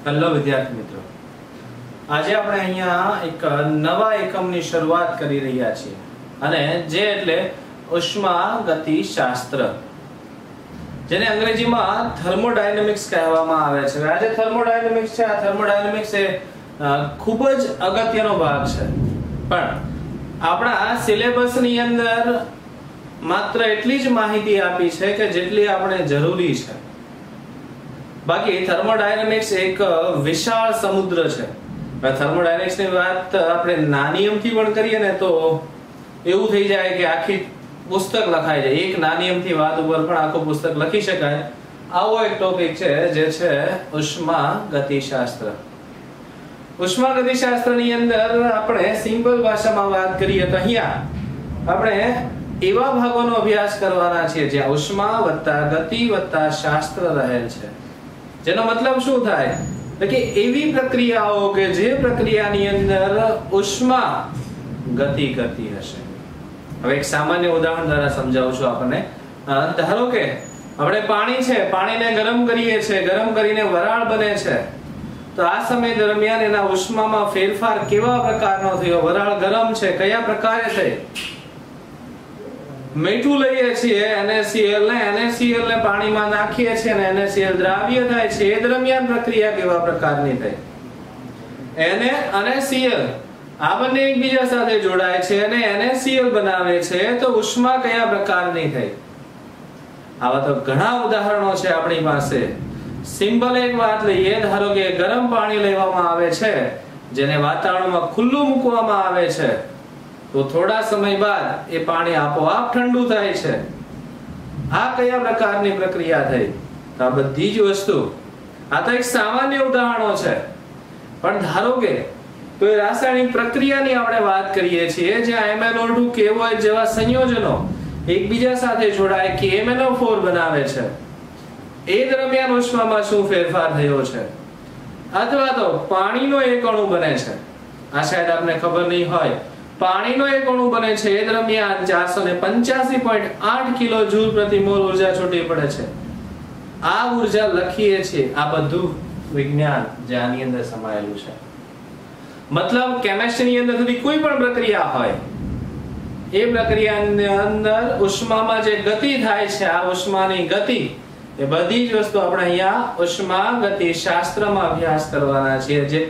Hello વિદ્યાર્થી મિત્રો, આજે આપણે અહીંયા એક નવા એકમની શરૂઆત કરી રહ્યા છીએ અને જે એટલે ઉષ્માગતિશાસ્ત્ર, જેને અંગ્રેજીમાં થર્મોડાયનેમિક્સ કહેવામાં આવે છે. આજે થર્મોડાયનેમિક્સ છે. આ થર્મોડાયનેમિક્સ એ ખૂબ જ અગત્યનો ભાગ છે, પણ આપણા સિલેબસની અંદર માત્ર એટલી જ માહિતી આપી છે કે જેટલી આપણે જરૂરી છે. બાકી થર્મોડાયનેમિક્સ એક વિશાળ સમુદ્ર છે. થર્મોડાયનેમિક્સની વાત આપણે નાની અમથી પણ કરીએ ને તો એવું થઈ જાય કે આખી પુસ્તક લખાઈ જાય. એક નાની અમથી વાત ઉપર પણ આખું પુસ્તક લખી શકાય. આવો એક ટોપિક છે જે છે ઉષ્માગતિશાસ્ત્ર. ઉષ્માગતિશાસ્ત્રની અંદર આપણે સિમ્પલ ભાષામાં વાત કરીએ તો અહીંયા આપણે એવા ભાગોનો અભ્યાસ કરવાના છીએ જ્યાં ઉષ્મા વત્તા ગતિ વત્તા શાસ્ત્ર રહેલ છે. જેનો મતલબ શું થાય કે એવી પ્રક્રિયાઓ કે જે પ્રક્રિયાની અંદર ઉષ્મા ગતિ કરતી હશે. હવે એક સામાન્ય ઉદાહરણ દ્વારા સમજાવું છું આપણને. ધારો કે આપણે પાણી છે, પાણીને ગરમ કરીએ છીએ, ગરમ કરીને વરાળ બને છે, તો આ સમય દરમિયાન એના ઉષ્મામાં ફેરફાર કેવા પ્રકારનો થયો? વરાળ ગરમ છે, કયા પ્રકારે થઈ? મીઠું લઈએ છીએ NaCl ને પાણીમાં નાખીએ છીએ અને NaCl દ્રાવ્ય થાય છે. એ દરમિયાન પ્રક્રિયા કેવા પ્રકારની થઈ? Na અને Cl આ બંને એકબીજા સાથે જોડાય છે અને NaCl બનાવે છે, તો ઉષ્મા કયા પ્રકારની થઈ? આવા તો ઘણા ઉદાહરણો છે આપણી પાસે. સિમ્પલ એક વાત લઈએ. ધારો કે ગરમ પાણી લેવામાં આવે છે, જેને વાતાવરણમાં ખુલ્લું મૂકવામાં આવે છે, તો થોડા સમય બાદ એ પાણી આપોઆપ ઠંડુ થાય છે. આ કયા પ્રકારની પ્રક્રિયા થઈ? તો આ બધી જ વસ્તુ, આ તો એક સામાન્ય ઉદાહરણો છે, પણ ધારો કે કોઈ રાસાયણિક પ્રક્રિયાની આપણે વાત કરીએ છીએ જ્યાં MnO2 KOH જેવા સંયોજનો એકબીજા સાથે જોડાય કે MnO4 બનાવે છે, એ દરમિયાન ઉષ્મામાં શું ફેરફાર થયો છે? અથવા તો પાણીનો એક અણુ બને છે, આ શાયદ આપને ખબર નહીં હોય, પાણીનો એક અણુ બને છે, એ દરમિયાન 485.8 કિલોજૂલ પ્રતિ મોલ ઉર્જા છૂટી પડે છે. આ ઉર્જા લખીએ છીએ. આ બધું વિજ્ઞાન જે આની અંદર સમાયેલું છે. મતલબ કેમિસ્ટ્રીની અંદર સુધી કોઈ પણ પ્રક્રિયા હોય, એ પ્રક્રિયાની અંદર ઉષ્મામાં જે ગતિ થાય છે, આ ઉષ્માની ગતિ, એ બધી જ વસ્તુ આપણે અહીંયા ઉષ્માગતિશાસ્ત્રમાં અભ્યાસ કરવાના છીએ, જે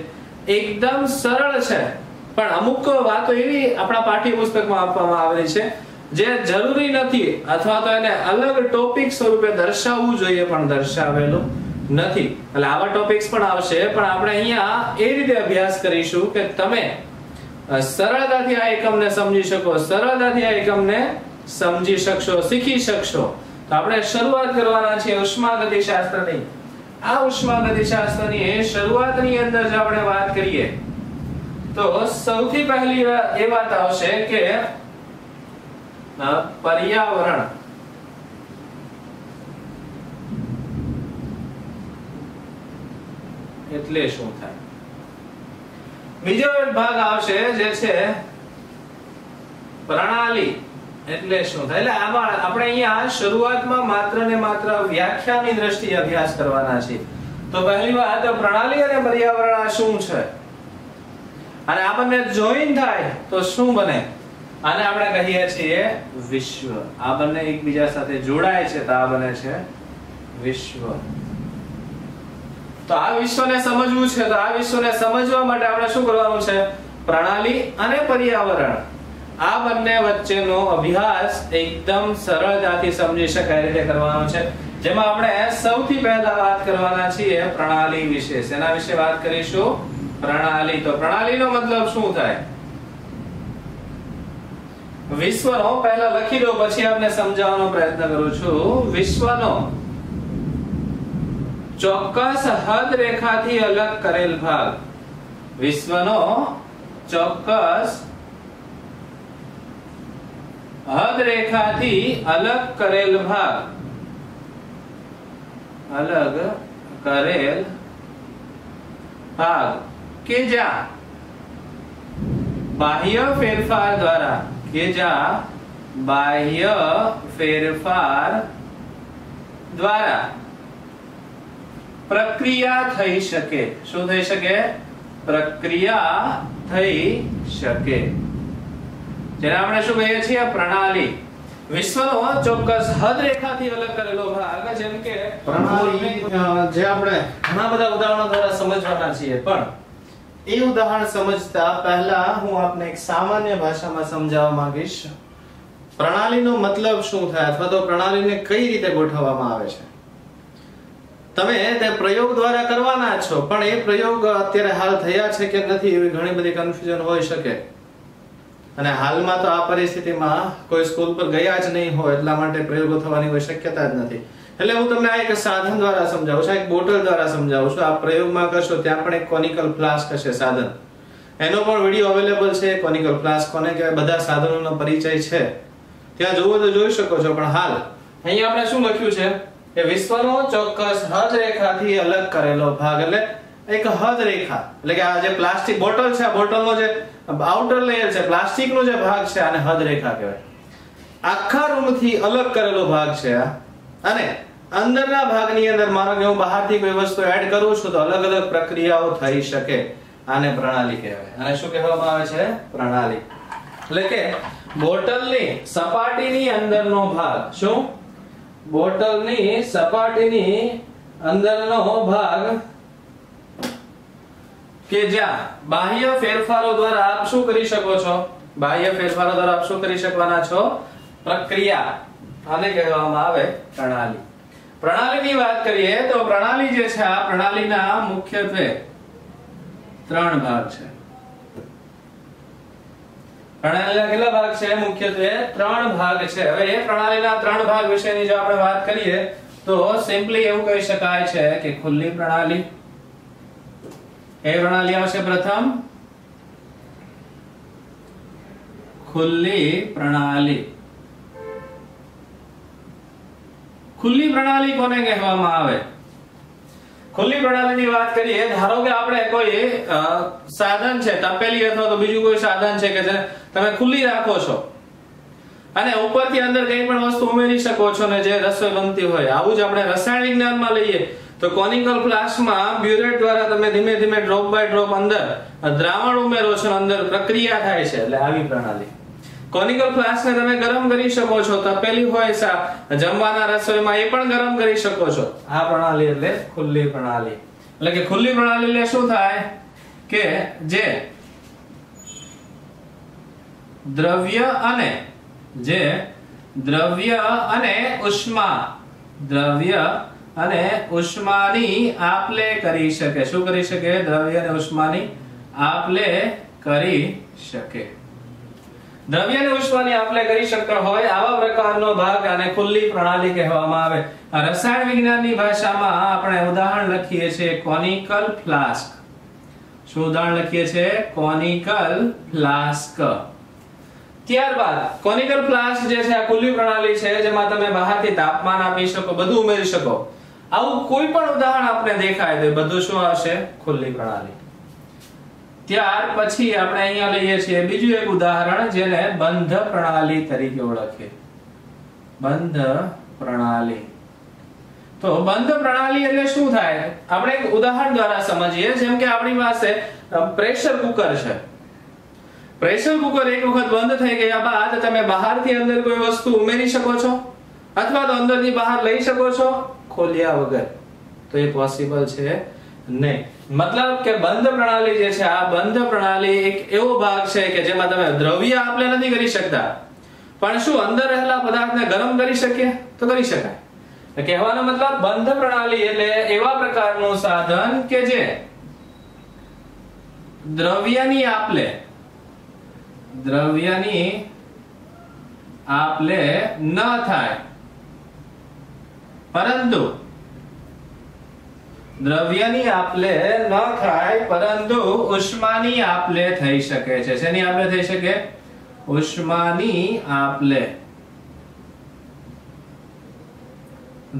એકદમ સરળ છે. પણ અમુક વાતો એવી આપણા પાઠ્યપુસ્તકમાં આપવામાં આવેલી છે જે જરૂરી નથી, અથવા તો એને અલગ ટોપિક સ્વરૂપે દર્શાવવું જોઈએ પણ દર્શાવેલું નથી. એટલે આવા ટોપિક્સ પણ આવશે, પણ આપણે અહીંયા એ રીતે અભ્યાસ કરીશું કે તમે સરળતાથી આ એકમને સમજી શકો, સરળતાથી આ એકમને સમજી શકશો, શીખી શકશો. તો આપણે શરૂઆત કરવાના છીએ ઉષ્માગતિશાસ્ત્રની. આ ઉષ્માગતિશાસ્ત્રની શરૂઆતની અંદર જો આપણે વાત કરીએ તો સૌથી પહેલી એ વાત આવશે કે પર્યાવરણ. એટલે શું થાય? બીજો એક ભાગ આવશે જે છે પ્રણાલી. એટલે શું થાય? એટલે આમાં આપણે અહીંયા શરૂઆતમાં માત્ર ને માત્ર વ્યાખ્યાની દ્રષ્ટિએ અભ્યાસ કરવાના છે. તો પહેલી વાત, પ્રણાલી અને પર્યાવરણ શું છે, અને આ બંને જોઈન થાય તો શું બને? આને આપણે કહીએ છીએ વિશ્વ. આ બંને એકબીજા સાથે જોડાય છે તો આ બને છે વિશ્વ. તો આ વિશ્વને સમજવું છે, તો આ વિશ્વને સમજવા માટે આપણે શું કરવાનું છે? પ્રણાલી અને પર્યાવરણ, આ બંને વચ્ચેનો અભ્યાસ એકદમ સરળતાથી સમજી શકાય રીતે કરવાનો છે. જેમાં આપણે સૌથી પહેલા વાત કરવાના છીએ પ્રણાલી વિશે. શેના વિશે વાત કરીશું? પ્રણાલી. તો પ્રણાલીનો મતલબ શું થાય? વિશ્વનો, પહેલા લખી દો પછી આપને સમજાવવાનો પ્રયત્ન કરું છું. વિશ્વનો ચોક્કસ હદ રેખાથી અલગ કરેલ ભાગ. વિશ્વનો ચોક્કસ હદ રેખાથી અલગ કરેલ ભાગ. અલગ કરેલ ભાગ કે જ્યાં બાહ્ય ફેરફાર દ્વારા, કે જ્યાં બાહ્ય ફેરફાર દ્વારા પ્રક્રિયા થઈ શકે. શું થઈ શકે? પ્રક્રિયા થઈ શકે. જેને આપણે શું કહીએ છીએ? પ્રણાલી. વિશ્વનો ચોક્કસ હદ રેખાથી અલગ કરેલો ભાગ, જેમ કે પ્રણાલી, જે આપણે ઘણા બધા ઉદાહરણો દ્વારા સમજવાના છીએ, પણ એ ઉદાહરણ સમજતા પહેલા હું આપને એક સામાન્ય ભાષામાં સમજાવવા માંગીશ. પ્રણાલીનો મતલબ શું થાય અથવા તો પ્રણાલીને કઈ રીતે ગોઠવવામાં આવે છે. તમે તે પ્રયોગ દ્વારા કરવાના છો, પણ એ પ્રયોગ અત્યારે હાલ થયા છે કે નથી એવી ઘણી બધી કન્ફ્યુઝન હોઈ શકે. અને હાલમાં તો આ પરિસ્થિતિમાં કોઈ સ્કૂલ પર ગયા જ નહીં હોય, એટલા માટે પ્રયોગો થવાની કોઈ શક્યતા જ નથી. એટલે હું તમને આ એક સાધન દ્વારા સમજાવું છું, એક બોટલ દ્વારા સમજાવું છું. આ પ્રયોગમાં કરશો ત્યાં પણ એક કોનિકલ ફ્લાસ્ક હશે સાધન, એનો પણ વિડીયો અવેલેબલ છે. કોનિકલ ફ્લાસ્ક કોને કહેવાય, બધા સાધનોનો પરિચય છે, ત્યાં જોવો તો જોઈ શકો છો. પણ હાલ અહીંયા આપણે શું લખ્યું છે કે વિશ્વનો ચોક્કસ હદ રેખાથી અલગ કરેલો ભાગ, એટલે એક હદ રેખા, એટલે કે આ જે પ્લાસ્ટિક બોટલ છે, આ બોટલનો જે આઉટર લેયર છે, પ્લાસ્ટિકનો જે ભાગ છે, આને હદ રેખા કહેવાય. આખા રૂમથી અલગ કરેલો ભાગ છે આ. અને અંદરના ભાગની અંદર માનો કે હું બહારથી કોઈ વસ્તુ એડ કરું છું તો અલગ અલગ પ્રક્રિયાઓ થઈ શકે. આને પ્રણાલી કહેવાય. આને શું કહેવામાં આવે છે? પ્રણાલી. એટલે કે બોટલની સપાટીની અંદરનો ભાગ, શું? બોટલની સપાટીની અંદરનો ભાગ કે જ્યાં બાહ્ય ફેરફારો દ્વારા આપ શું કરી શકો છો? બાહ્ય ફેરફારો દ્વારા આપ શું કરી શકવાના છો? પ્રક્રિયા. આને કહેવામાં આવે પ્રણાલી. પ્રણાલીની વાત કરીએ તો પ્રણાલી જે છે, આ પ્રણાલીના મુખ્યત્વે 3 ભાગ છે. પ્રણાલીના કેટલા ભાગ છે? મુખ્યત્વે 3 ભાગ છે. હવે એ પ્રણાલીના 3 ભાગ વિશેની જો આપણે વાત કરીએ તો સિમ્પલી એવું કહી શકાય છે કે ખુલ્લી પ્રણાલી, એ પ્રણાલી આવશે પ્રથમ. ખુલ્લી પ્રણાલી. ખુલ્લી પ્રણાલી કોને કહેવામાં આવે? ખુલ્લી પ્રણાલીની વાત કરીએ, ધારો કે આપણે કોઈ સાધન છે, તપેલી અથવા તો બીજું કોઈ સાધન છે કે જેને તમે ખુલ્લી રાખો છો અને ઉપરથી અંદર કંઈ પણ વસ્તુ ઉમેરી શકો છો ને જે રસોઈ બનતી હોય. આવું જ આપણે રસાયણ વિજ્ઞાનમાં લઈએ તો કોનિકલ ફ્લાસ્કમાં બ્યુરેટ દ્વારા તમે ધીમે ધીમે ડ્રોપ બાય ડ્રોપ અંદર દ્રાવણ ઉમેરો છો, અંદર પ્રક્રિયા થાય છે, એટલે આવી પ્રણાલી. કોનિકલ ફ્લાસ્કને તમે ગરમ કરી શકો છો, તપેલી હોય જમવાના રસોઈમાં એ પણ ગરમ કરી શકો છો. આ પ્રણાલી એટલે ખુલ્લી પ્રણાલી. એટલે કે ખુલ્લી પ્રણાલી એટલે શું થાય કે જે દ્રવ્ય અને ઉષ્માની આપ-લે કરી શકે. શું કરી શકે? દ્રવ્ય અને ઉષ્માની આપ-લે કરી શકે. દ્રવ્ય અને ઉષ્માની આપ-લે કરી શકતા હોય આવા પ્રકારનો ભાગ આને ખુલ્લી પ્રણાલી કહેવામાં આવે. રસાયણ વિજ્ઞાનની ભાષામાં આપણે ઉદાહરણ લખીએ છીએ કોનિકલ ફ્લાસ્ક. શું ઉદાહરણ લખીએ છીએ? Conical flask. ત્યારબાદ કોનિકલ ફ્લાસ્ક જે છે આ ખુલ્લી પ્રણાલી છે, જેમાં તમે બહારથી તાપમાન આપી શકો, બધું ઉમેરી શકો. આવું કોઈ પણ ઉદાહરણ આપણે દેખાય તો બધું શું આવશે? ખુલ્લી પ્રણાલી. ત્યાર પછી આપણે અહીંયા લઈએ છીએ બીજું એક ઉદાહરણ, જેને બંધ પ્રણાલી તરીકે ઓળખીએ. બંધ પ્રણાલી. તો બંધ પ્રણાલી એટલે શું થાય? આપણે એક ઉદાહરણ દ્વારા સમજીએ. જેમ કે આપણી પાસે પ્રેશર કુકર છે. પ્રેશર કુકર એક વખત બંધ થઈ ગયા બાદ તમે બહારથી અંદર કોઈ વસ્તુ ઉમેરી શકો છો અથવા તો અંદરથી બહાર લઈ શકો છો ખોલ્યા વગર? તો એ પોસિબલ છે નહીં. મતલબ કે બંધ પ્રણાલી જે છે, આ બંધ પ્રણાલી એક એવો ભાગ છે કે જેમાં તમે દ્રવ્ય આપ-લે નથી કરી શકતા, પણ શું અંદર રહેલા પદાર્થને ગરમ કરી શકીએ? તો કરી શકાય. કહેવાનો મતલબ બંધ પ્રણાલી એટલે એવા પ્રકારનું સાધન કે જે દ્રવ્યની આપ-લે ન થાય, પરંતુ દ્રવ્યની આપ-લે ન થાય પરંતુ ઉષ્માની આપ-લે થઈ શકે છે. શેની આપ-લે થઈ શકે? ઉષ્માની આપ-લે.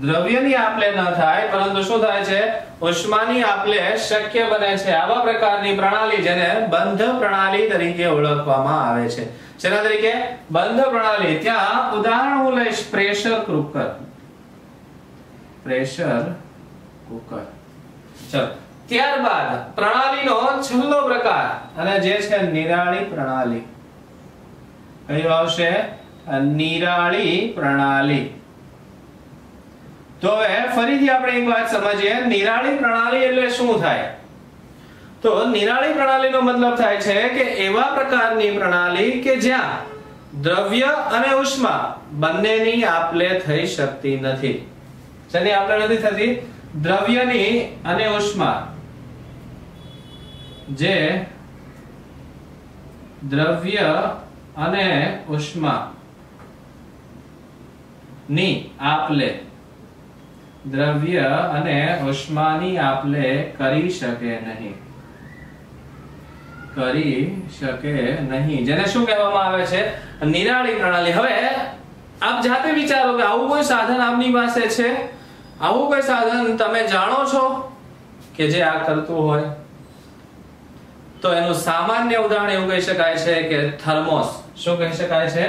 દ્રવ્યની આપ-લે ન થાય પરંતુ શું થાય છે? ઉષ્માની આપ-લે શક્ય બને છે. આવા પ્રકારની પ્રણાલી જેને બંધ પ્રણાલી તરીકે ઓળખવામાં આવે છે. શેના તરીકે? બંધ પ્રણાલી. ત્યાં ઉદાહરણ હું લઈશ પ્રેશર કુકર. Pressure cooker. ચલો, ત્યારબાદ પ્રણાલીનો છેલ્લો પ્રકાર અને જે છે નિરાળી પ્રણાલી. કયું આવશે? નિરાળી પ્રણાલી. તો હવે ફરીથી આપણે એક વાત સમજીએ, નિરાળી પ્રણાલી એટલે શું થાય? તો નિરાળી પ્રણાલીનો મતલબ થાય છે કે એવા પ્રકારની પ્રણાલી કે જ્યાં દ્રવ્ય અને ઉષ્મા બંનેની આપલે થઈ શકતી નથી. જેની આપલે નથી થતી? દ્રવ્યની અને ઉષ્મા. જે દ્રવ્ય અને ઉષ્મા ની આપલે, દ્રવ્ય અને ઉષ્માની આપલે કરી શકે નહીં. જેને શું કહેવામાં આવે છે? નિરાળી પ્રણાલી. હવે આપ જાતે વિચારો કે આવું કોઈ સાધન આપની પાસે છે? આવું કોઈ સાધન તમે જાણો છો કે જે આ કરતું હોય? તો એનું સામાન્ય ઉદાહરણ એવું કહી શકાય છે કે થર્મોસ. શું કહી શકાય છે?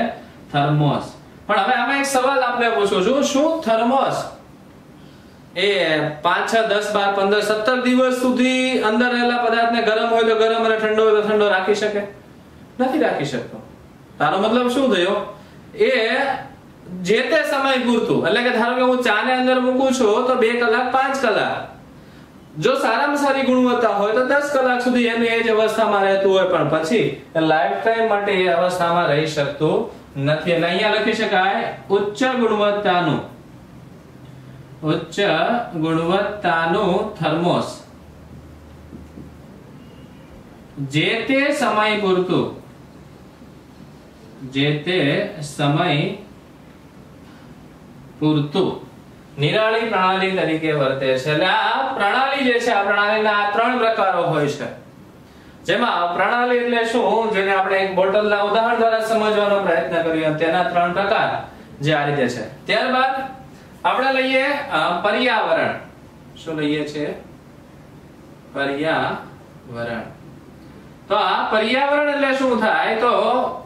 થર્મોસ. પણ હવે આમાં એક સવાલ આપને પૂછું છું, શું થર્મોસ એ 5, 6, 10, 12, 15, 17 દિવસ સુધી અંદર રહેલા પદાર્થને ગરમ હોય તો ગરમ અને ઠંડો હોય તો ઠંડો રાખી શકે? નથી રાખી શકતો. તારો મતલબ શું થયો? એ જે તે સમય પૂરતું, એટલે કે ધારો કે હું ચાને અંદર મૂકું છું તો 2 કલાક 5 કલાક, જો સારામાં સારી ગુણવત્તા હોય તો 10 કલાક સુધી એની એ જ અવસ્થામાં રહેતું હોય, પણ પછી લાઈફ ટાઈમ માટે એ અવસ્થામાં રહી શકતું નથી. એટલે અહીંયા લખી શકાય ઉચ્ચ ગુણવત્તાનું થર્મોસ જે તે સમય પૂરતું નિરાળી પ્રણાલી તરીકે વર્તે છે. એટલે આ પ્રણાલી જે છે, આ પ્રણાલીના આ 3 પ્રકારો હોય છે. જેમાં પ્રણાલી એટલે શું, જેને આપણે એક બોટલના ઉદાહરણ દ્વારા સમજવાનો પ્રયત્ન કર્યો, તેના 3 પ્રકાર જે આ રીતે છે. ત્યારબાદ આપણે લઈએ પર્યાવરણ. શું લઈએ છે? પર્યાવરણ. તો આ પર્યાવરણ એટલે શું થાય? તો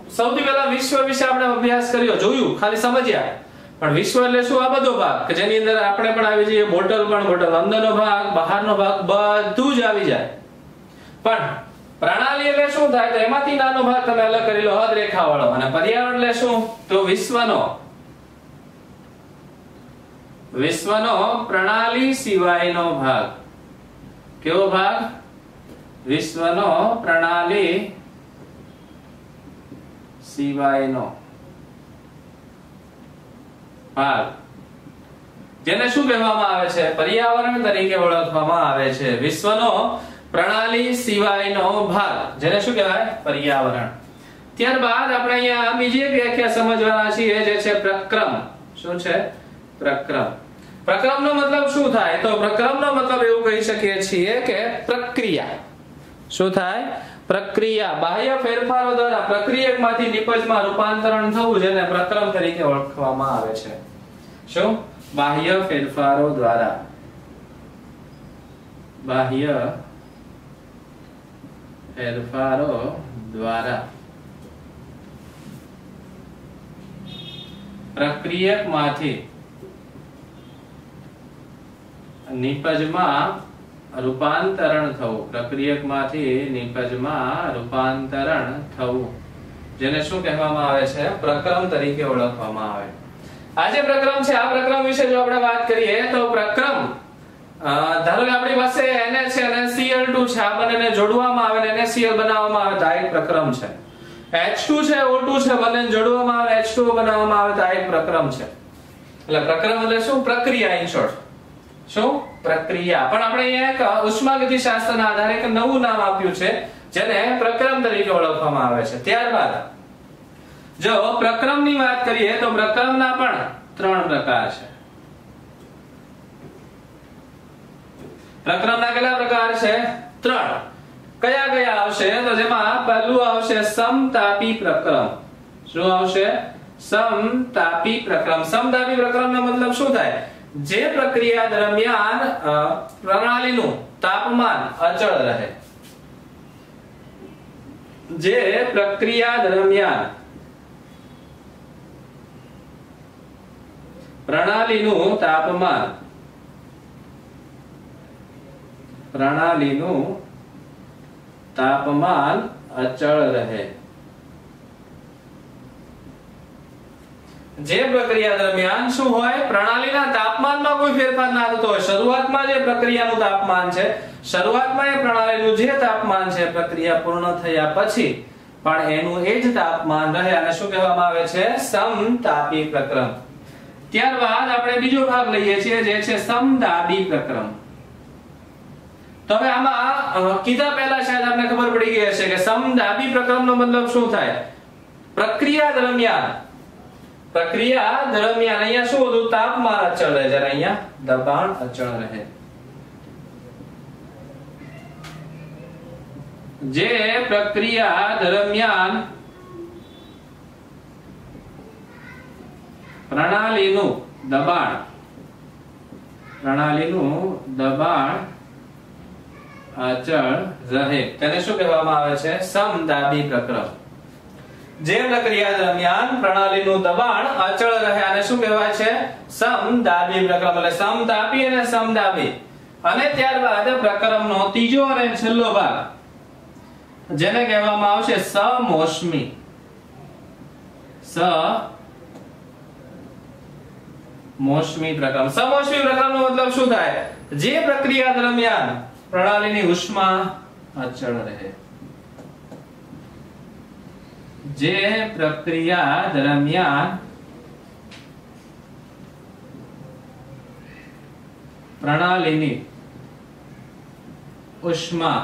સૌથી પહેલા વિશ્વ વિશે આપણે અભ્યાસ કર્યો, જોયું, ખાલી સમજ્યા. પણ વિશ્વ એટલે શું? આ બધો ભાગ કે જેની અંદર આપણે પણ આવી જઈએ, બોટલ પણ, બોટલ અંદરનો ભાગ, બહારનો ભાગ બધું જ આવી જાય. પણ પ્રણાલી એટલે શું થાય? તો એમાંથી નાનો ભાગ તમે અલગ કરી લો, હદ રેખા વાળો. અને પર્યાવરણ એટલે શું? તો વિશ્વનો પ્રણાલી સિવાયનો ભાગ. કેવો ભાગ? વિશ્વનો પ્રણાલી સિવાયનો ભાગ, જેને શું કહેવામાં આવે છે? પર્યાવરણ તરીકે ઓળખવામાં આવે છે. વિશ્વનો પ્રણાલી સિવાયનો ભાગ, જેને શું કહેવાય? પર્યાવરણ. ત્યારબાદ આપણે અહીંયા બીજી એક વ્યાખ્યા સમજવાના છીએ, જે છે પ્રક્રમ. શું છે? પ્રક્રમ. પ્રક્રમનો મતલબ શું થાય? તો પ્રક્રમનો મતલબ એવું કહી શકીએ છીએ કે પ્રક્રિયા. શું થાય? પ્રક્રિયા. બાહ્ય ફેરફારો દ્વારા પ્રક્રિયકમાંથી નિપજમાં રૂપાંતરણ થવું, જેને પ્રક્રમ તરીકે ઓળખવામાં આવે છે. શું? બાહ્ય ફેરફારો દ્વારા. બાહ્ય ફેરફારો દ્વારા પ્રક્રિયકમાંથી નિપજમાં રૂપાંતરણ થવું. પ્રક્રિયકમાંથી નિપજમાં રૂપાંતરણ થવું, જેને શું કહેવામાં આવે છે? પ્રક્રમ તરીકે ઓળખવામાં આવે. આ જે પ્રક્રમ છે, આ પ્રક્રમ વિશે જો આપણે વાત કરીએ તો પ્રક્રમ, ધારો કે આપણી પાસે Na છે અને Cl2 છે, આ બંનેને જોડવામાં આવે અને NaCl બનાવવામાં આવે તો આ એક પ્રક્રમ છે. H2 છે, O2 છે, બંનેને જોડવામાં આવે H2O બનાવવામાં આવે તો આ એક પ્રક્રમ છે. એટલે પ્રક્રમ એટલે શું? પ્રક્રિયા. ઇન શોર્ટ શું? પ્રક્રિયા. પણ આપણે અહીંયા એક ઉષ્માગતિશાસ્ત્રના આધારે એક નવું નામ આપ્યું છે, જેને પ્રક્રમ તરીકે ઓળખવામાં આવે છે. ત્યારબાદ જો પ્રક્રમની વાત કરીએ તો પ્રક્રમના પણ 3 પ્રકાર છે. પ્રક્રમના કેટલા પ્રકાર છે? 3. કયા કયા આવશે? તો જેમાં પહેલું આવશે સમતાપી પ્રક્રમ. શું આવશે? સમતાપી પ્રક્રમ. સમતાપી પ્રક્રમનો મતલબ શું થાય? જે પ્રક્રિયા દરમિયાન પ્રણાલીનું તાપમાન અચળ રહે. જે પ્રક્રિયા દરમિયાન પ્રણાલીનું તાપમાન પ્રણાલીનું તાપમાન અચળ રહે। જે પ્રક્રિયા દરમિયાન શું હોય, પ્રણાલીના તાપમાનમાં કોઈ ફેરફાર ના થતો હોય। શરૂઆતમાં જે પ્રક્રિયાનું તાપમાન છે, શરૂઆતમાં એ પ્રણાલીનું જે તાપમાન છે, પ્રક્રિયા પૂર્ણ થયા પછી પણ એનું એ જ તાપમાન રહે અને શું કહેવામાં આવે છે, સમતાપી પ્રક્રમ। ત્યારબાદ આપણે બીજો ભાગ લઈએ છીએ જે છે સમદાબી પ્રક્રમ। તો હવે આમાં કીધા પહેલા શાયદ આપને ખબર પડી ગઈ હશે કે સમદાબી પ્રક્રમનો મતલબ શું થાય। પ્રક્રિયા દરમિયાન અહીંયા શું હતું, તાપમાન અચળ રહે, જ્યારે અહીંયા દબાણ અચળ રહે। જે પ્રક્રિયા દરમિયાન પ્રણાલીનું દબાણ અચળ રહે તેને શું કહેવામાં આવે છે, સમદાબી પ્રક્રમ। જે પ્રક્રિયા દરમિયાન પ્રણાલીનું દબાણ અચળ રહે અને શું કહેવાય છે, સમદાબી પ્રક્રમ। એટલે સમતાપી અને સમદાબી। અને ત્યારબાદ પ્રક્રમનો ત્રીજો અને છેલ્લો ભાગ જેને કહેવામાં આવશે સમોષ્મી। સમોષ્મી પ્રક્રમ। સમોષ્મી પ્રક્રમનો મતલબ શું થાય, જે પ્રક્રિયા દરમિયાન પ્રણાલીની ઉષ્મા અચળ રહે। જે પ્રક્રિયા દરમિયાન પ્રણાલીની ઉષ્મા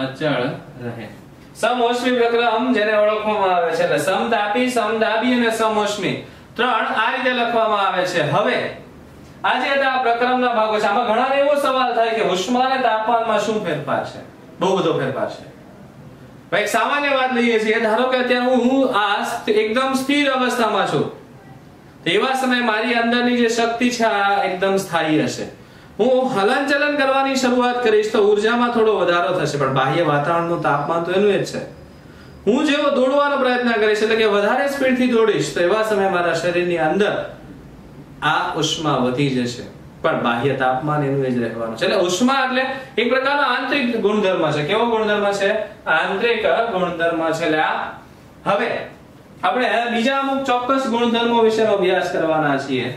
અચળ રહે। સમોષ્મી પ્રક્રમ જેને ઓળખવામાં આવે છે, એટલે સમતાપી, સમદાબી અને સમોષ્મી ત્રણ આ રીતે લખવામાં આવે છે। હવે આજે આ પ્રક્રમના ભાગો છે, આમાં ઘણા એવો સવાલ થાય કે ઉષ્મા અને તાપમાનમાં શું ફેરફાર છે, બહુ બધો ફેરફાર છે। ભાઈ સામાન્ય વાત લઈએ છીએ, ધારો કે અત્યારે હું આ એકદમ સ્થિર અવસ્થામાં છું, તો એવા સમયે મારી અંદરની જે શક્તિ છે આ એકદમ સ્થાયી હશે। હું હલનચલન કરવાની શરૂઆત કરીશ તો ઉર્જામાં થોડો વધારો થશે, પણ બાહ્ય વાતાવરણનું તાપમાન તો એનું જ છે। હું જેવો દોડવાનો પ્રયત્ન કરીશ, એટલે કે વધારે સ્પીડથી દોડીશ, તો એવા સમયે મારા શરીરની અંદર આ ઉષ્મા વધી જશે, પણ બાહ્ય તાપમાન એનું જ રહેવાનું છે। એટલે ઉષ્મા એટલે એક પ્રકારનો આંતરિક ગુણધર્મ છે। કેવો ગુણધર્મ છે, આંતરિક ગુણધર્મ છે। એટલે હવે આપણે બીજા અમુક ચોક્કસ ગુણધર્મો વિશેનો અભ્યાસ કરવાના છીએ,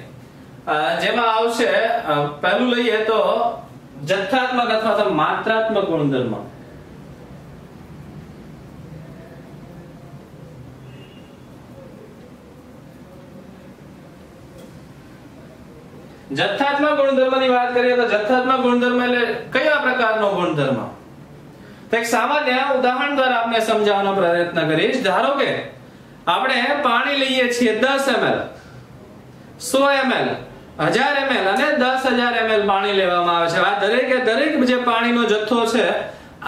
જેમાં આવશે પહેલું લઈએ તો જથ્થાત્મક અથવા તો માત્રાત્મક ગુણધર્મ। જથ્થાત્મક ગુણધર્મની વાત કરીએ તો જથ્થાત્મક ગુણધર્મ એટલે કયા પ્રકારનો ગુણધર્મ, તો એક સામાન્ય ઉદાહરણ દ્વારા આપણે સમજાવવાનો પ્રયત્ન કરીશ। ધારો કે આપણે પાણી લઈએ છીએ 10 ml, 100 ml, 1000 ml અને 10,000 ml પાણી લેવામાં આવે છે। આ દરેક જે પાણીનો જથ્થો છે,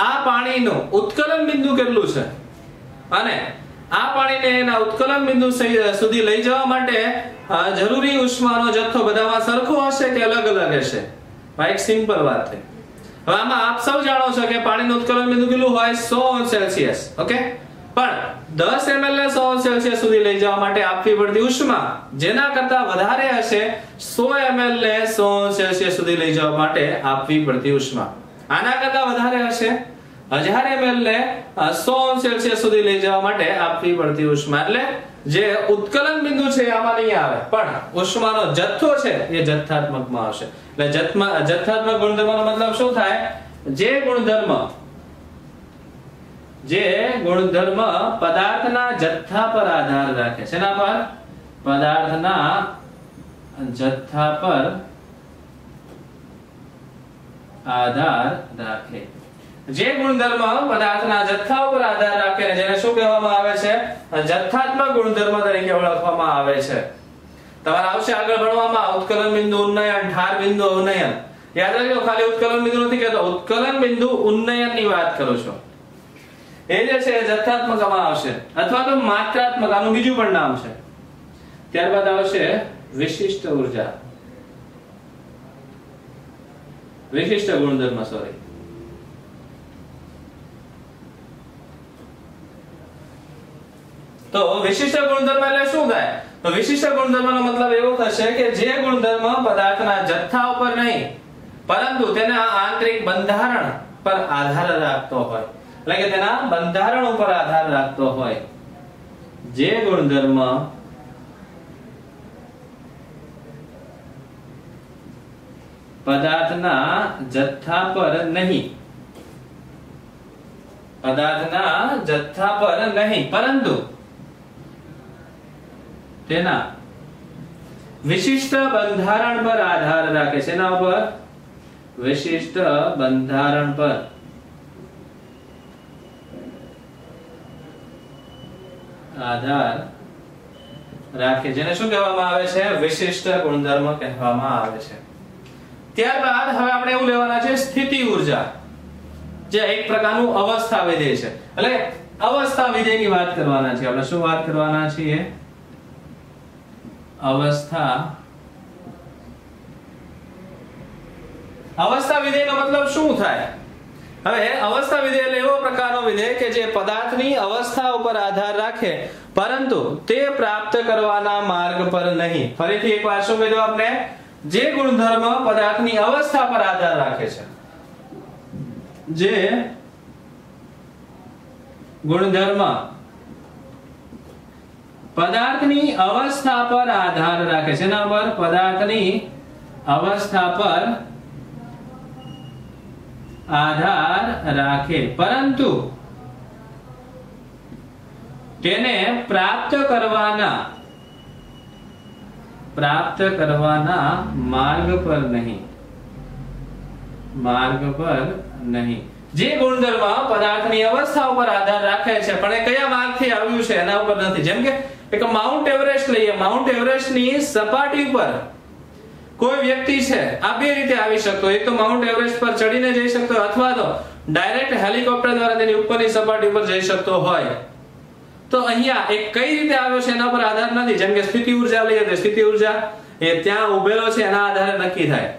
આ પાણીનું ઉત્કલન બિંદુ કેટલું છે અને આ પાણીને એના ઉત્કલન બિંદુ સુધી લઈ જવા માટે જરૂરી ઉષ્માનો જથ્થો બધામાં સરખો હશે કે અલગ અલગ હશે? ભાઈ એક સિમ્પલ વાત છે। હવે આમાં આપ સૌ જાણો છો કે પાણીનું ઉત્કલન બિંદુ કેટલું હોય, 100°C। ઓકે, પણ 10 ml ને 100°C સુધી લઈ જવા માટે આપવી પડતી ઉષ્મા જેના કરતા વધારે હશે, 100 ml ને 100°C સુધી લઈ જવા માટે આપવી પડતી ઉષ્મા આના કરતા વધારે હશે, 1000 ml ને 100°C સુધી લઈ જવા માટે આપવી પડતી ઉષ્મા, એટલે જે ઉત્કલન બિંદુ છે આમાં નહીં આવે, પણ ઉષ્માનો જથ્થો છે એ જથ્થાત્મકમાં આવશે। એટલે જથ્થાત્મક ગુણધર્મનો મતલબ શું થાય, જે ગુણધર્મ પદાર્થના જથ્થા પર આધાર રાખે છે। એના પર પદાર્થના જથ્થા પર આધાર રાખે, જે ગુણધર્મ પદાર્થના જથ્થા ઉપર આધાર રાખે જેને શું કહેવામાં આવે છે, જથ્થાત્મક ગુણધર્મ તરીકે ઓળખવામાં આવે છે। તમારે આવશે આગળ ભણવામાં ઉત્કલન બિંદુ ઉન્નયન, ઠાર બિંદુ અવનયન। યાદ રાખજો, ખાલી ઉત્કલન બિંદુ નથી કહેતો, ઉત્કલન બિંદુ ઉન્નયનની વાત કરું છું, એ જે છે જથ્થાત્મકમાં આવશે અથવા તો માત્રાત્મક, આનું બીજું પણ નામ છે। ત્યારબાદ આવશે વિશિષ્ટ ઉર્જા, વિશિષ્ટ ગુણધર્મ, સોરી। તો વિશિષ્ટ ગુણધર્મ એટલે શું થાય, તો વિશિષ્ટ ગુણધર્મનો મતલબ એવો થશે કે જે ગુણધર્મ પદાર્થના જથ્થા ઉપર નહીં પરંતુ તેના આંતરિક બંધારણ પર આધાર રાખતો હોય, એટલે કે તેના બંધારણ ઉપર આધાર રાખતો હોય. જે ગુણધર્મ પદાર્થના જથ્થા પર નહીં, પરંતુ તેના વિશિષ્ટ બંધારણ પર આધાર રાખે છે. એના ઉપર વિશિષ્ટ બંધારણ પર આધાર રાખે, જેને શું કહેવામાં આવે છે? વિશિષ્ટ ગુણધર્મ કહેવામાં આવે છે. ત્યારબાદ હવે આપણે એવું લેવાના છે સ્થિતિ ઊર્જા, જે એક પ્રકારનું અવસ્થા વિધેય છે. એટલે અવસ્થા વિધેયની વાત કરવાના છે આપણે. શું વાત કરવાના છીએ? અવસ્થા વિધેયનો મતલબ શું થાય? હવે અવસ્થા વિધેય એટલે એવો પ્રકારનો વિધેય કે જે પદાર્થની અવસ્થા ઉપર આધાર રાખે, પરંતુ તે પ્રાપ્ત કરવાના માર્ગ પર નહીં. ફરીથી એકવાર શું કીધું આપણે? જે ગુણધર્મ પદાર્થની અવસ્થા પર આધાર રાખે છે, જે ગુણધર્મ પદાર્થની અવસ્થા પર આધાર રાખે છે, એના પર પદાર્થની અવસ્થા પર આધાર રાખે, પરંતુ તેને પ્રાપ્ત કરવાના માર્ગ પર નહીં. જે ગુણધર્મ પદાર્થની અવસ્થા ઉપર આધાર રાખે છે, પણ એ કયા માર્ગથી આવ્યું છે એના ઉપર નથી. જેમ કે એક માઉન્ટ એવરેસ્ટ લઈએ. માઉન્ટ એવરેસ્ટની સપાટી પર કોઈ વ્યક્તિ છે, આ બે રીતે આવી શકતો. એક તો માઉન્ટ એવરેસ્ટ પર ચડીને જઈ શકતો, અથવા તો ડાયરેક્ટ હેલિકોપ્ટર દ્વારા તેની ઉપરની સપાટી પર જઈ શકતો હોય. તો અહીંયા એક કઈ રીતે આવ્યો છે એના પર આધાર નથી. જેમ કે સ્થિતિ ઊર્જા લઈએ તો સ્થિતિ ઊર્જા એ ત્યાં ઉભેલો છે એના આધારે નક્કી થાય,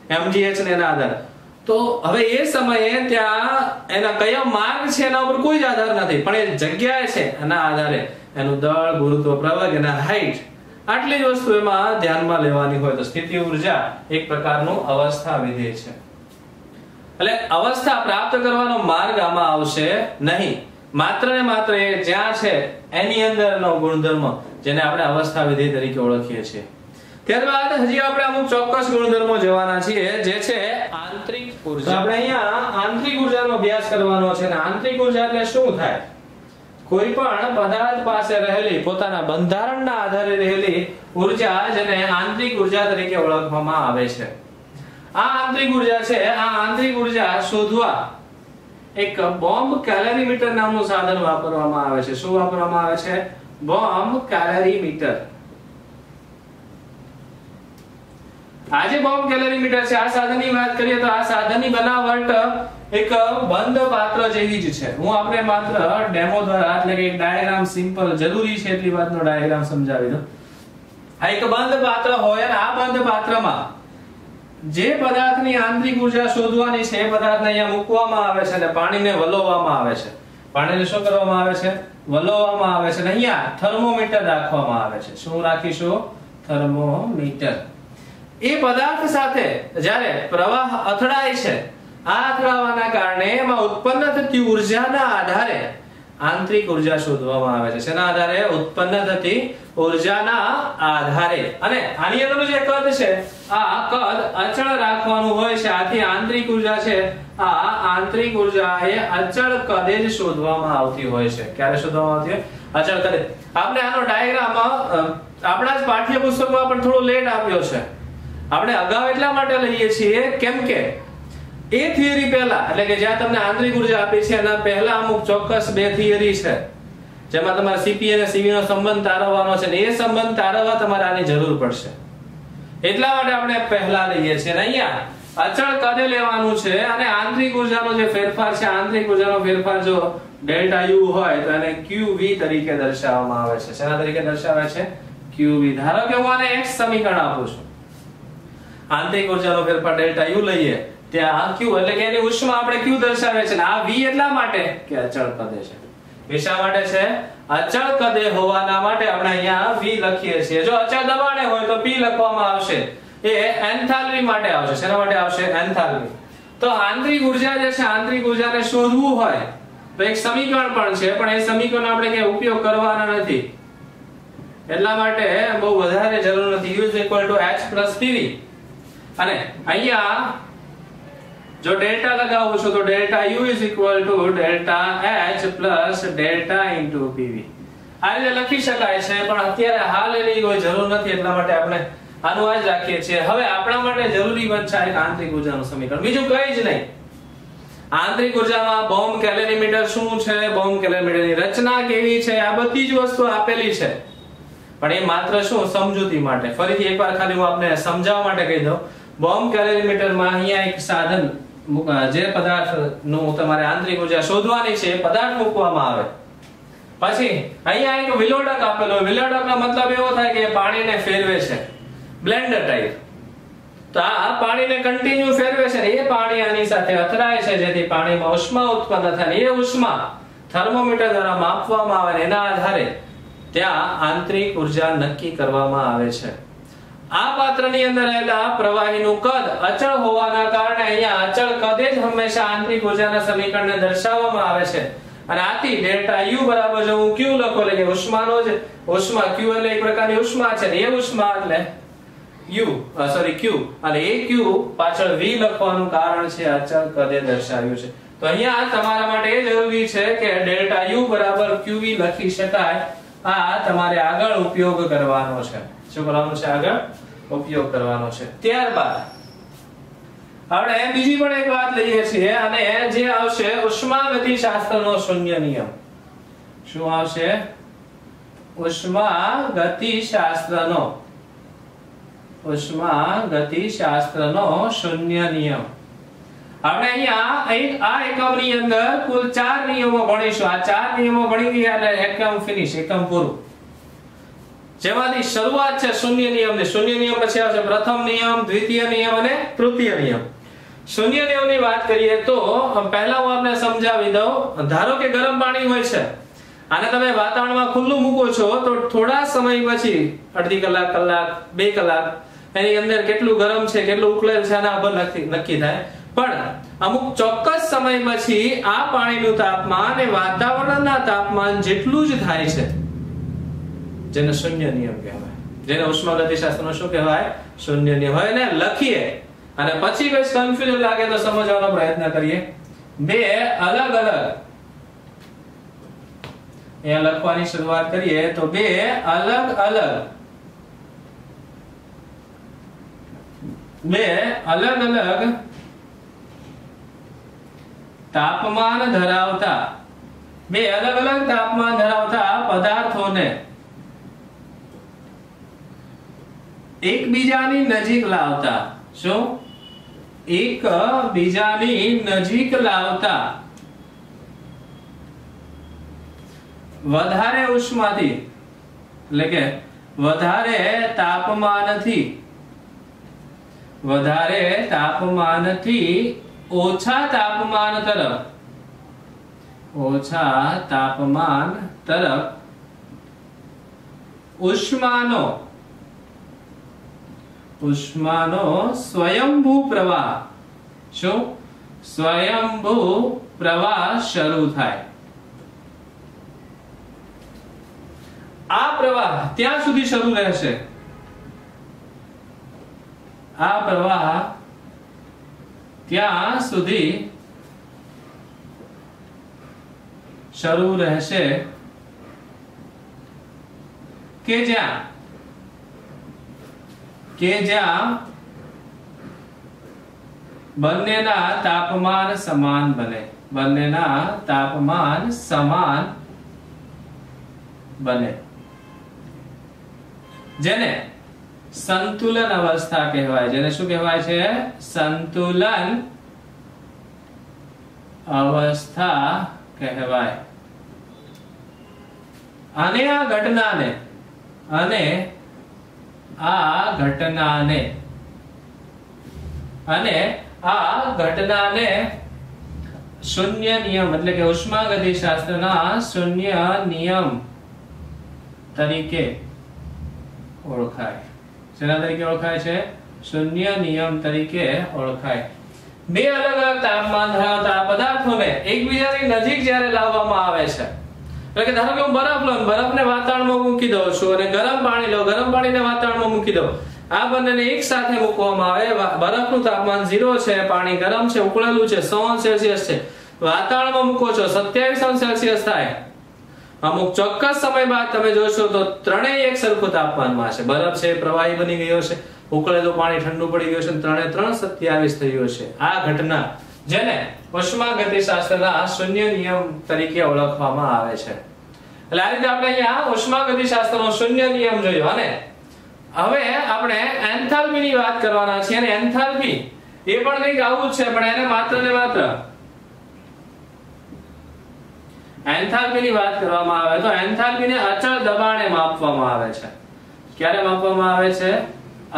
mgh ને એના આધારે. તો હવે એ સમયે ત્યાં એના કયા માર્ગ છે એના ઉપર કોઈ જ આધાર નથી, પણ એ જગ્યાએ છે એના આધારે એનું દળ, ગુરુત્વ, પ્રવેગ, એના હાઈટ, આટલી જ વસ્તુ એમાં ધ્યાનમાં લેવાની હોય. તો સ્થિતિ ઊર્જા એક પ્રકારનું અવસ્થા વિધેય છે. એટલે અવસ્થા પ્રાપ્ત કરવાનો માર્ગ આમાં આવશે નહીં. માત્ર ને માત્ર એ જ્યાં છે એની અંદરનો ગુણધર્મ, જેને આપણે અવસ્થા વિધેય તરીકે ઓળખીએ છીએ. ત્યારબાદ હજી આપણે અમુક ચોક્કસ ગુણધર્મો જોવાના છીએ, જે છે આંતરિક ઊર્જા. આપણે અહીંયા આંતરિક ઊર્જાનો અભ્યાસ કરવાનો છે. અને આંતરિક ઊર્જા એટલે શું થાય? કોઈ પણ પદાર્થ પાસે રહેલી પોતાના બંધારણના આધારે રહેલી ઊર્જા, જેને આંતરિક ઊર્જા તરીકે ઓળખવામાં આવે છે. આ આંતરિક ઊર્જા છે, આ આંતરિક ઊર્જા શોધવા એક બોમ્બ કેલરીમીટર નામનું સાધન વાપરવામાં આવે છે. શું વાપરવામાં આવે છે? બોમ્બ કેલરીમીટર. આ જે બોમ્બ કેલરીમીટર છે, આ સાધનની વાત કરીએ તો આ સાધનની બનાવટ એક બંધ પાત્ર જેવી જ છે. હું આપણે માત્ર ડેમો દ્વારા, એટલે કે એક ડાયાગ્રામ, સિમ્પલ જરૂરી છે એટલી વાતનો ડાયાગ્રામ સમજાવી દઉં. આ એક બંધ પાત્ર હોય, અને આ બંધ પાત્રમાં જે પદાર્થની આંતરિક ઊર્જા શોધવાની છે એ પદાર્થને અહીંયા મૂકવામાં આવે છે અને પાણીને વલોવવામાં આવે છે. પાણીને શું કરવામાં આવે છે? વલોવવામાં આવે છે. અને અહીંયા થર્મોમીટર રાખવામાં આવે છે. શું રાખીશું? થર્મોમીટર. એ પદાર્થ સાથે જ્યારે પ્રવાહ અથડાય છે, આ અથડાવાના કારણે એમાં ઉત્પન્ન થતી ઊર્જાના આધારે આંતરિક ઊર્જા શોધવામાં આવે છે. શેના આધારે? ઉત્પન્ન થતી ઊર્જાના આધારે. અને આની અંદરનું જે કદ છે, આ કદ અચળ રાખવાનું હોય છે. આથી આંતરિક ઊર્જા છે, આ આંતરિક ઊર્જા એ અચળ કદે જ શોધવામાં આવતી હોય છે. ક્યારે શોધવામાં આવતી હોય? અચળ કદે. આપણે આનો ડાયાગ્રામ આપણા જ પાઠ્યપુસ્તકમાં પણ થોડો લેટ આપ્યો છે. આપણે અગાઉ એટલા માટે લઈએ છીએ કેમ કે એ થિયરી પહેલા, એટલે કે જ્યાં તમને આંતરિક ઊર્જા આપી છે એના પહેલા અમુક ચોક્કસ બે થિયરી છે, જેમાં તમારે સીપી અને સીવી નો સંબંધ તારવવાનો છે. એ સંબંધ તારવવા તમારે આની જરૂર પડશે. એટલા માટે આપણે પહેલા લઈએ છીએ. અહીંયા અચળ કદે લેવાનું છે. અને આંતરિક ઊર્જાનો જે ફેરફાર છે, આંતરિક ઊર્જાનો ફેરફાર જો ડેલ્ટા યુ હોય તો એને QV તરીકે દર્શાવવામાં આવે છે. શેના તરીકે દર્શાવે છે? QV. ધારો કે હું આને x સમીકરણ આપું છું. આંતરિક ઊર્જાનો ફેરફાર ડેલ્ટા યુ લઈએ, ત્યાં Q એટલે કે એની ઉષ્મા આપણે Q દર્શાવે છે. આ V એટલા માટે કે અચળ કદે છે. શા માટે છે? અચળ કદે હોવાના માટે આપણે અહીંયા V લખીએ છીએ. જો અચળ દબાણે હોય તો P લખવામાં આવશે. એ એન્થાલ્પી માટે આવશે. શેના માટે આવશે? એન્થાલ્પી. તો આંતરિક ઉર્જા જે છે, આંતરિક ઉર્જાને શોધવું હોય તો એક સમીકરણ પણ છે, પણ એ સમીકરણ આપણે કે ઉપયોગ કરવાના નથી, એટલા માટે બહુ વધારે જરૂર નથી. U = H + PV. અને અહીંયા જો ડેલ્ટા લગાવું છું તો delta U = delta H + delta * PV. આ રીતે લખી શકાય છે, પણ અત્યારે હાલ એની કોઈ જરૂર નથી, એટલા માટે આપણે આનું આ જ રાખીએ છીએ. હવે આપણા માટે જરૂરી બનશે એક આંતરિક ઉર્જાનું સમીકરણ, બીજું કંઈ જ નહીં. આંતરિક ઉર્જામાં બોમ્બ કેલરીમીટર શું છે, બોમ્બ કેલરીમીટરની રચના કેવી છે, આ બધી જ વસ્તુ આપેલી છે, પણ એ માત્ર શું સમજૂતી માટે. ફરીથી એકવાર ખાલી હું આપને સમજાવવા માટે કહી દઉં. બોમ્બ કેલરીમીટરમાં અહીંયા એક સાધન, જે પદાર્થનું તમારે આંતરિક ઉર્જા શોધવાની છે એ પદાર્થ મૂકવામાં આવે, પછી અહીંયા એક વિલોડક આપેલો હોય. વિલોડકનો મતલબ એવો થાય કે પાણીને ફેરવે છે, બ્લેન્ડર ટાઈપ. તો આ પાણીને કન્ટિન્યુ ફેરવે છે, એ પાણી આની સાથે અથડાય છે, જેથી પાણીમાં ઉષ્મા ઉત્પન્ન થાય. એ ઉષ્મા થર્મોમીટર દ્વારા માપવામાં આવે, એના આધારે ત્યાં આંતરિક ઉર્જા નક્કી કરવામાં આવે છે. આ પાત્રની અંદર રહેલા પ્રવાહીનું કદ અચળ હોવાના કારણે અહીંયા અચળ કદે જ હંમેશા આંતરિક ઉર્જાના સમીકરણને દર્શાવવામાં આવે છે. અને આથી ડેલ્ટા U બરાબર જો હું Q લખો, એટલે કે ઉષ્માનો જ ઉષ્મા, Q એટલે એક પ્રકારની ઉષ્મા છે, એ ઉષ્મા એટલે Q, અને એ Q પાછળ V લખવાનું કારણ છે અચળ કદે દર્શાવ્યું છે. તો અહીંયા તમારા માટે એ જરૂરી છે કે ડેલ્ટા U બરાબર QV લખી શકાય. આ તમારે આગળ ઉપયોગ કરવાનો છે. શું કરવાનું છે? આગળ ઉપયોગ કરવાનો છે. ત્યારબાદ આપણે બીજી પણ એક વાત લઈએ છીએ, અને જે આવશે ઉષ્માગતિશાસ્ત્રનો શૂન્ય નિયમ. શું આવશે? ઉષ્માગતિશાસ્ત્રનો શૂન્ય નિયમ. આપણે અહીંયા આ એકમની અંદર કુલ 4 નિયમો ભણીશું. આ 4 નિયમો ભણી ગયા એટલે એકમ ફિનિશ, એકમ પૂરું. જેમાંથી શરૂઆત છે શૂન્ય નિયમની. શૂન્ય નિયમ પછી આવશે પ્રથમ નિયમ, દ્વિતીય નિયમ અને તૃતીય નિયમ. શૂન્ય નિયમની વાત કરીએ તો પહેલા હું આપને સમજાવી દઉં. ધારો કે ગરમ પાણી હોય છે, આને તમે વાતાવરણમાં ખુલ્લું મૂકો છો તો થોડા સમય પછી, અડધી કલાક, કલાક, 2 કલાક, એની અંદર કેટલું ગરમ છે, કેટલું ઉકળેલ છે આના પર નક્કી થાય. પણ અમુક ચોક્કસ સમય પછી આ પાણીનું તાપમાન એ વાતાવરણના તાપમાન જેટલું જ થાય છે, જેને શૂન્ય નિયમ કહેવાય. જેને ઉષ્માગતિશાસ્ત્રનો શું કહેવાય? શૂન્ય નિયમ. હવે એને લખીએ અને પછી કોઈ કન્ફ્યુઝન લાગે તો સમજવાનો પ્રયત્ન કરીએ. 2 અલગ અલગ અહીંયા લખવાની શરૂઆત કરીએ તો 2 અલગ અલગ તાપમાન ધરાવતા પદાર્થોને એકબીજાની નજીક લાવતા. શું? એકબીજાની નજીક લાવતા વધારે ઉષ્માથી, એટલે કે વધારે તાપમાનથી ઓછા તાપમાન તરફ ઉષ્માનો સ્વયંભૂ પ્રવાહ. શું? સ્વયંભૂ પ્રવાહ શરૂ થાય. આ પ્રવાહ ત્યાં સુધી શરૂ રહેશે, આ પ્રવાહ ત્યાં સુધી શરૂ રહેશે કે જ્યાં બંનેના તાપમાન સમાન બને. જેને સંતુલન અવસ્થા કહેવાય. જેને શું કહેવાય છે? સંતુલન અવસ્થા કહેવાય. અને આ ઘટનાને શૂન્ય નિયમ, એટલે કે ઉષ્માગતિશાસ્ત્રના શૂન્ય નિયમ તરીકે ઓળખાય. શેના તરીકે ઓળખાય છે? શૂન્ય નિયમ તરીકે ઓળખાય. બે અલગ અલગ તાપમાન ધરાવતા પદાર્થોને એકબીજાની નજીક જ્યારે લાવવામાં આવે છે, એટલે કે ધારો કે હું બરફ લઉં, બરફને વાતાવરણમાં મૂકી દઉં છું અને ગરમ પાણી લઉં, ગરમ પાણીને વાતાવરણમાં મૂકી દઉં, આ બંનેને એક સાથે મૂકવામાં આવે, બરફનું તાપમાન 0 છે, પાણી ગરમ છે, ઉકળેલું છે, 100°C છે, વાતાવરણમાં મૂકો છો 27°C થાય. અમુક ચોક્કસ સમય બાદ તમે જોશો તો ત્રણેય એક સરખું તાપમાનમાં છે. બરફ છે પ્રવાહી બની ગયો છે, ઉકળેલું પાણી ઠંડુ પડી ગયું છે, ત્રણે 327 થયું છે. આ ઘટના જેને ઉષ્માગતિશાસ્ત્રના શૂન્ય નિયમ તરીકે ઓળખવામાં આવે છે. એટલે આ રીતે આપણે અહીંયા ઉષ્માગતિશાસ્ત્રનો શૂન્ય નિયમ જોયો. અને હવે આપણે એન્થાલ્પીની વાત કરવાના છીએ. અને એન્થાલ્પી એ પણ કંઈક આવું જ છે, પણ એને માત્ર ને માત્ર એન્થાલ્પીની વાત કરવામાં આવે તો એન્થાલ્પીને અચળ દબાણે માપવામાં આવે છે. ક્યારે માપવામાં આવે છે?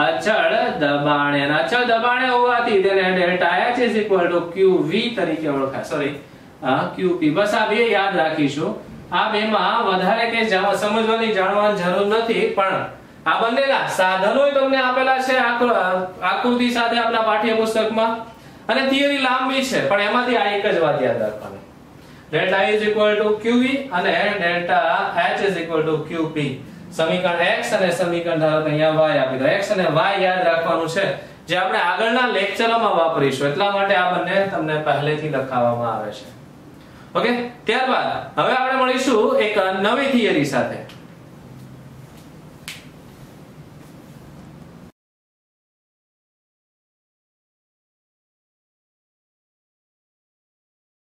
અચળ દબાણે. અને અચળ દબાણે હોવાથી તેને ડેલ્ટા H QV તરીકે ઓળખાય. Sorry, QP. બસ આ બે યાદ રાખીશું. આ બેમાં વધારે કે સમજવાની જાણવાની જરૂર નથી, પણ આ બંનેના સાધનો તમને આપેલા છે આકૃતિ સાથે આપણા પાઠ્યપુસ્તકમાં, અને થિયરી લાંબી છે, પણ એમાંથી આ એક જ વાત યાદ રાખવાની. ડેલ્ટા I QV અને ડેલ્ટા H QP. સમીકરણ x અને સમીકરણ ધારો કે અહીંયા y આપી દો. x અને y યાદ રાખવાનું છે, જે આપણે આગળના લેક્ચરોમાં વાપરીશું, એટલા માટે આ બંને તમને પહેલેથી લખાવવામાં આવે છે. ઓકે, ત્યારબાદ હવે આપણે મળીશું એક નવી થિયરી સાથે.